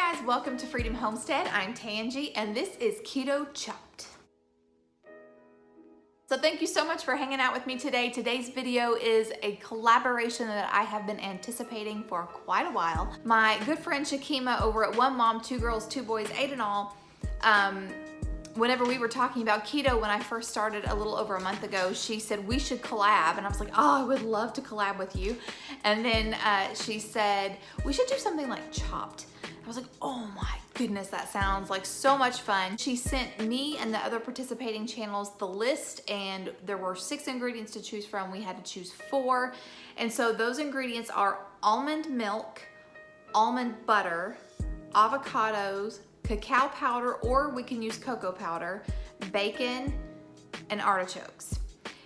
Hi guys, welcome to Freedom Homestead. I'm Tangi and this is Keto Chopped. So thank you so much for hanging out with me today. Today's video is a collaboration that I have been anticipating for quite a while. My good friend Shakema over at One Mom, Two Girls, Two Boys, Eight in All, whenever we were talking about keto when I first started a little over a month ago, she said we should collab, and I was like, oh, I would love to collab with you. And then she said we should do something like chopped. I was like, oh my goodness, that sounds like so much fun. She sent me and the other participating channels the list, and there were 6 ingredients to choose from. We had to choose 4. And so those ingredients are almond milk, almond butter, avocados, cacao powder, or we can use cocoa powder, bacon, and artichokes.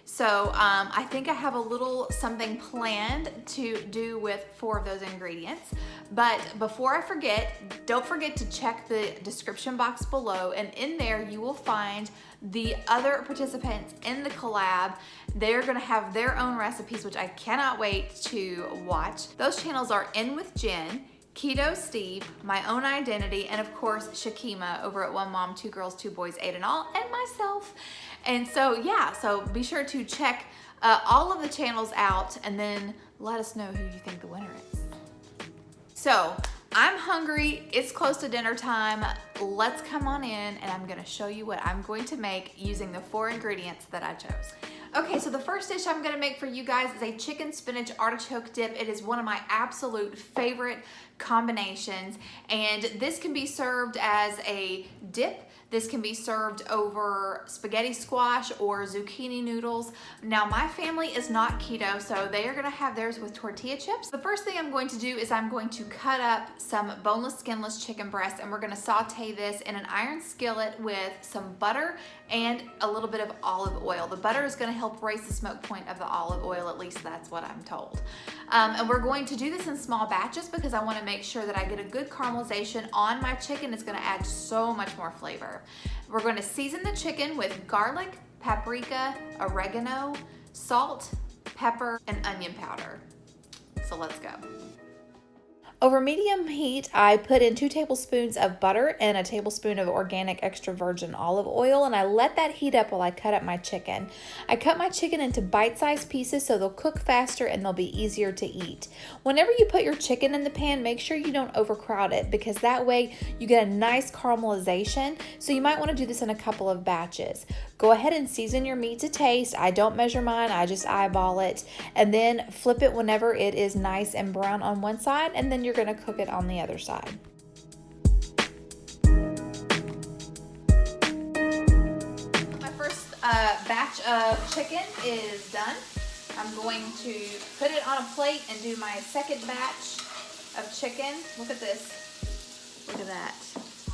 So I think I have a little something planned to do with 4 of those ingredients. But before I forget, don't forget to check the description box below, and in there you will find the other participants in the collab. They're gonna have their own recipes, which I cannot wait to watch. Those channels are In With Jen, Keto Steve, My Own Identity, and of course Shakema over at One Mom, Two Girls, Two Boys, Eight in All, and myself. And so yeah, so be sure to check all of the channels out and then let us know who you think the winner is. So I'm hungry, it's close to dinner time. Let's come on in and I'm gonna show you what I'm going to make using the 4 ingredients that I chose. Okay, so the first dish I'm gonna make for you guys is a chicken spinach artichoke dip. It is one of my absolute favorite combinations, and this can be served as a dip. This can be served over spaghetti squash or zucchini noodles. Now my family is not keto, so they are gonna have theirs with tortilla chips. The first thing I'm going to do is I'm going to cut up some boneless, skinless chicken breast, and we're gonna saute this in an iron skillet with some butter and a little bit of olive oil. The butter is gonna help raise the smoke point of the olive oil, at least that's what I'm told. And we're going to do this in small batches because I wanna make sure that I get a good caramelization on my chicken. It's gonna add so much more flavor. We're going to season the chicken with garlic, paprika, oregano, salt, pepper, and onion powder. So let's go. Over medium heat, I put in 2 tablespoons of butter and a tablespoon of organic extra virgin olive oil, and I let that heat up while I cut up my chicken. I cut my chicken into bite-sized pieces so they'll cook faster and they'll be easier to eat. Whenever you put your chicken in the pan, make sure you don't overcrowd it, because that way you get a nice caramelization. So you might want to do this in a couple of batches. Go ahead and season your meat to taste. I don't measure mine, I just eyeball it, and then flip it whenever it is nice and brown on one side, and then you're going to cook it on the other side. My first batch of chicken is done. I'm going to put it on a plate and do my second batch of chicken. Look at this. Look at that.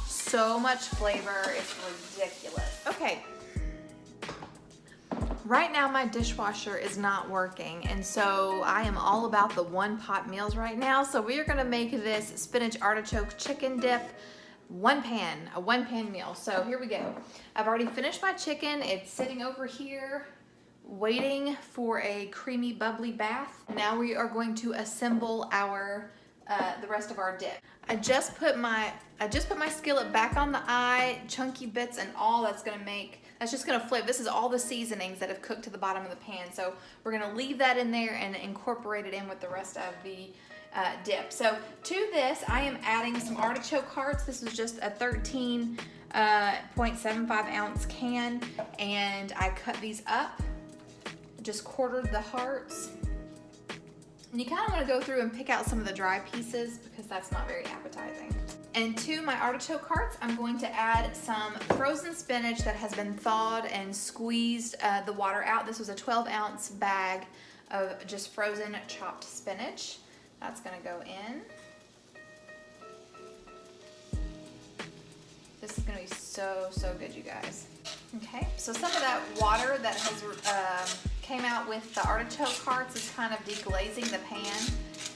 So much flavor, it's ridiculous. Okay. Right now my dishwasher is not working, and so I am all about the one-pot meals right now. So we are gonna make this spinach artichoke chicken dip a one-pan meal. So here we go. I've already finished my chicken. It's sitting over here waiting for a creamy, bubbly bath. Now we are going to assemble our the rest of our dip. I just put my skillet back on the eye, chunky bits and all. That's just gonna flip. This is all the seasonings that have cooked to the bottom of the pan. So we're gonna leave that in there and incorporate it in with the rest of the dip. So to this, I am adding some artichoke hearts. This was just a 13.75 ounce can, and I cut these up, just quartered the hearts. And you kind of want to go through and pick out some of the dry pieces because that's not very appetizing. And to my artichoke hearts, I'm going to add some frozen spinach that has been thawed and squeezed the water out. This was a 12-ounce bag of just frozen chopped spinach. That's going to go in. This is going to be so, so good, you guys. Okay, so some of that water that has came out with the artichoke hearts is kind of deglazing the pan.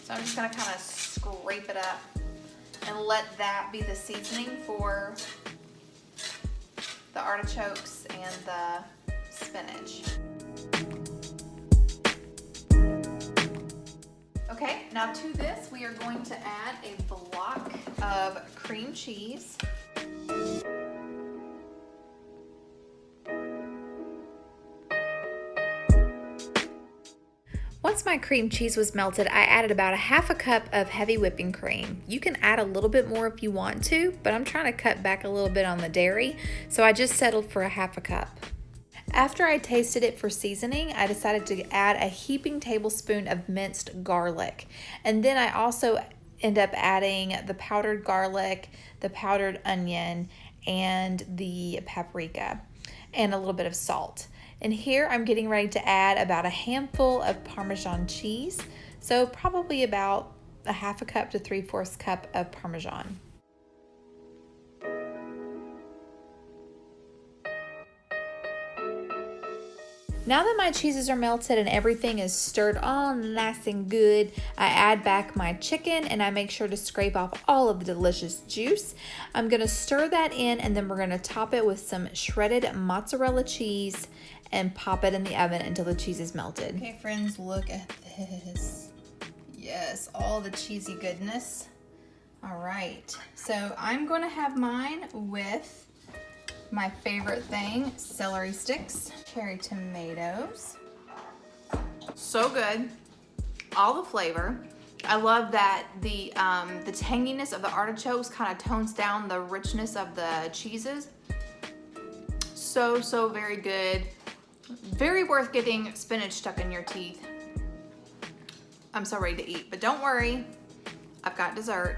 So I'm just gonna kind of scrape it up and let that be the seasoning for the artichokes and the spinach. Okay, now to this, we are going to add a block of cream cheese. Once my cream cheese was melted, I added about 1/2 cup of heavy whipping cream. You can add a little bit more if you want to, but I'm trying to cut back a little bit on the dairy, so I just settled for 1/2 cup. After I tasted it for seasoning, I decided to add a heaping tablespoon of minced garlic. And then I also end up adding the powdered garlic, the powdered onion, and the paprika, and a little bit of salt. And here I'm getting ready to add about a handful of Parmesan cheese. So probably about 1/2 cup to 3/4 cup of Parmesan. Now that my cheeses are melted and everything is stirred on nice and good, I add back my chicken and I make sure to scrape off all of the delicious juice. I'm gonna stir that in, and then we're gonna top it with some shredded mozzarella cheese and pop it in the oven until the cheese is melted. Okay friends, look at this. Yes, all the cheesy goodness. All right, so I'm gonna have mine with my favorite thing, celery sticks, cherry tomatoes. So good, all the flavor. I love that the tanginess of the artichokes kind of tones down the richness of the cheeses. So very good. Very worth getting spinach stuck in your teeth. I'm so ready to eat, but don't worry, I've got dessert.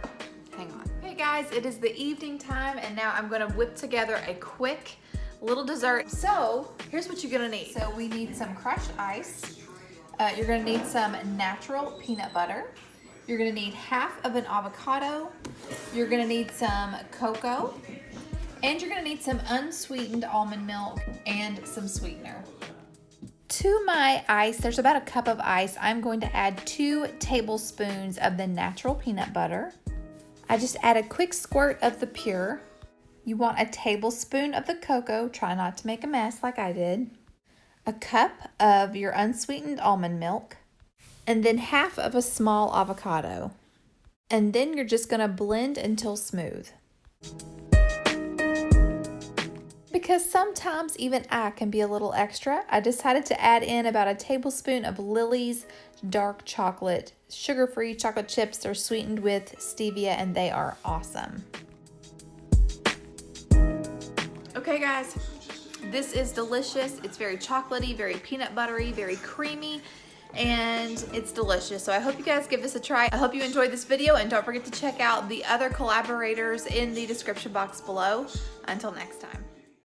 Hang on. Hey guys, it is the evening time, and now I'm gonna whip together a quick little dessert. So here's what you're gonna need. So we need some crushed ice. You're gonna need some natural peanut butter. You're gonna need 1/2 of an avocado. You're gonna need some cocoa. And you're gonna need some unsweetened almond milk and some sweetener. To my ice, there's about 1 cup of ice. I'm going to add 2 tablespoons of the natural peanut butter. I just add a quick squirt of the pure. You want a tablespoon of the cocoa. Try not to make a mess like I did. 1 cup of your unsweetened almond milk. And then 1/2 of a small avocado. And then you're just gonna blend until smooth. Because sometimes even I can be a little extra, I decided to add in about a tablespoon of Lily's dark chocolate, sugar-free chocolate chips. They're sweetened with stevia and they are awesome. Okay guys, this is delicious. It's very chocolatey, very peanut buttery, very creamy, and it's delicious. So I hope you guys give this a try. I hope you enjoyed this video, and don't forget to check out the other collaborators in the description box below. Until next time.